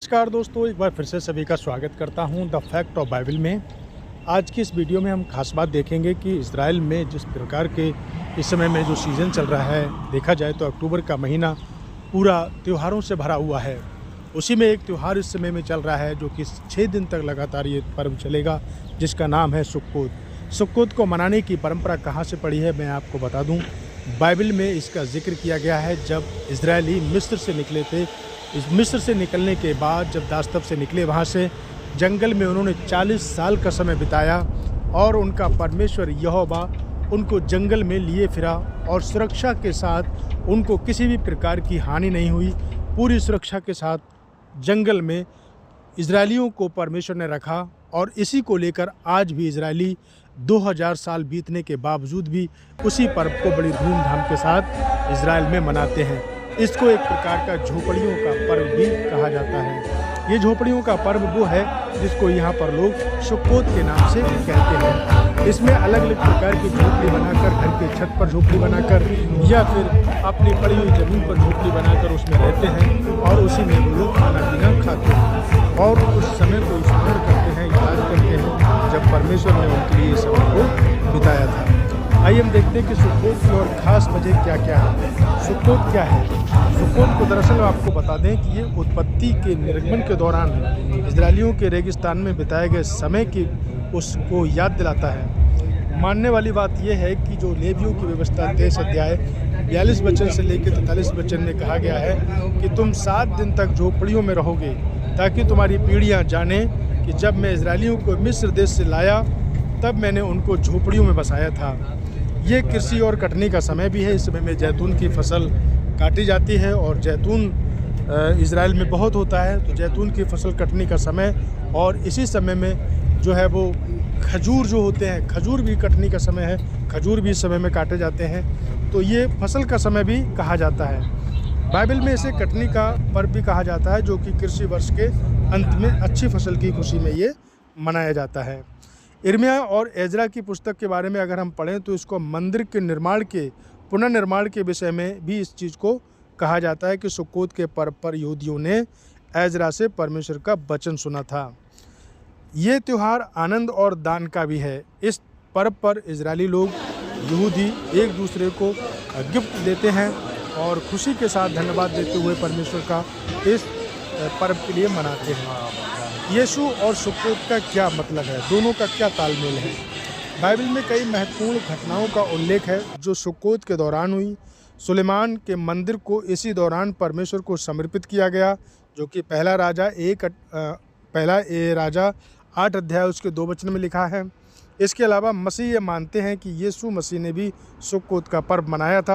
नमस्कार दोस्तों, एक बार फिर से सभी का स्वागत करता हूं द फैक्ट ऑफ बाइबल में। आज की इस वीडियो में हम खास बात देखेंगे कि इज़राइल में जिस प्रकार के इस समय में जो सीज़न चल रहा है, देखा जाए तो अक्टूबर का महीना पूरा त्योहारों से भरा हुआ है। उसी में एक त्यौहार इस समय में चल रहा है जो कि 6 दिन तक लगातार ये पर्व चलेगा, जिसका नाम है सुक्कोत। सुक्कोत को मनाने की परंपरा कहाँ से पड़ी है, मैं आपको बता दूँ। बाइबल में इसका जिक्र किया गया है जब इजरायली मिस्र से निकले थे। इस मिस्र से निकलने के बाद जब दास्तब से निकले, वहाँ से जंगल में उन्होंने 40 साल का समय बिताया और उनका परमेश्वर यहोवा उनको जंगल में लिए फिरा और सुरक्षा के साथ उनको किसी भी प्रकार की हानि नहीं हुई। पूरी सुरक्षा के साथ जंगल में इजरायलियों को परमेश्वर ने रखा और इसी को लेकर आज भी इजरायली 2000 साल बीतने के बावजूद भी उसी पर्व को बड़ी धूमधाम के साथ इजराइल में मनाते हैं। इसको एक प्रकार का झोपड़ियों का पर्व भी कहा जाता है। ये झोपड़ियों का पर्व वो है जिसको यहाँ पर लोग सुक्कोत के नाम से कहते हैं। इसमें अलग अलग प्रकार की झोपड़ी बनाकर, घर के छत पर झोपड़ी बनाकर या फिर अपनी पड़ी हुई ज़मीन पर झोपड़ी बनाकर उसमें रहते हैं और उसी में वो लोग खाना पीना खाते हैं और उस समय को स्मरण करते हैं, याद करते हैं जब परमेश्वर ने उनके लिए इस समय को बिताया था। आइए हम देखते हैं कि सुक्कोत की और ख़ास वजह क्या क्या है। सुक्कोत क्या है? सुक्कोत को दरअसल आपको बता दें कि ये उत्पत्ति के निर्गमन के दौरान इजरायलियों के रेगिस्तान में बिताए गए समय की उसको याद दिलाता है। मानने वाली बात यह है कि जो लेवियों की व्यवस्था 23 अध्याय 42 वचन से लेकर 43 वचन में कहा गया है कि तुम 7 दिन तक झोपड़ियों में रहोगे ताकि तुम्हारी पीढ़ियाँ जानें कि जब मैं इजरायलियों को मिस्र देश से लाया तब मैंने उनको झोपड़ियों में बसाया था। ये कृषि और कटनी का समय भी है। इस समय में जैतून की फसल काटी जाती है और जैतून इजराइल में बहुत होता है, तो जैतून की फसल कटने का समय और इसी समय में जो है वो खजूर जो होते हैं, खजूर भी कटने का समय है, खजूर भी इस समय में काटे जाते हैं। तो ये फसल का समय भी कहा जाता है। बाइबल में इसे कटनी का पर्व भी कहा जाता है, जो कि कृषि वर्ष के अंत में अच्छी फसल की खुशी में ये मनाया जाता है। यिर्मयाह और एजरा की पुस्तक के बारे में अगर हम पढ़ें तो इसको मंदिर के निर्माण के पुनर्निर्माण के विषय में भी इस चीज़ को कहा जाता है कि सुक्कोत के पर्व पर यहूदियों ने एजरा से परमेश्वर का वचन सुना था। ये त्यौहार आनंद और दान का भी है। इस पर्व पर इजरायली लोग यहूदी एक दूसरे को गिफ्ट देते हैं और खुशी के साथ धन्यवाद देते हुए परमेश्वर का इस पर्व के लिए मनाते हैं। यीशु और सुक्कोत का क्या मतलब है, दोनों का क्या तालमेल है? बाइबल में कई महत्वपूर्ण घटनाओं का उल्लेख है जो सुक्कोत के दौरान हुई। सुलेमान के मंदिर को इसी दौरान परमेश्वर को समर्पित किया गया, जो कि पहला राजा 8 अध्याय उसके 2 वचन में लिखा है। इसके अलावा मसीह ये मानते हैं कि यीशु मसीह ने भी सुक्कोत का पर्व मनाया था।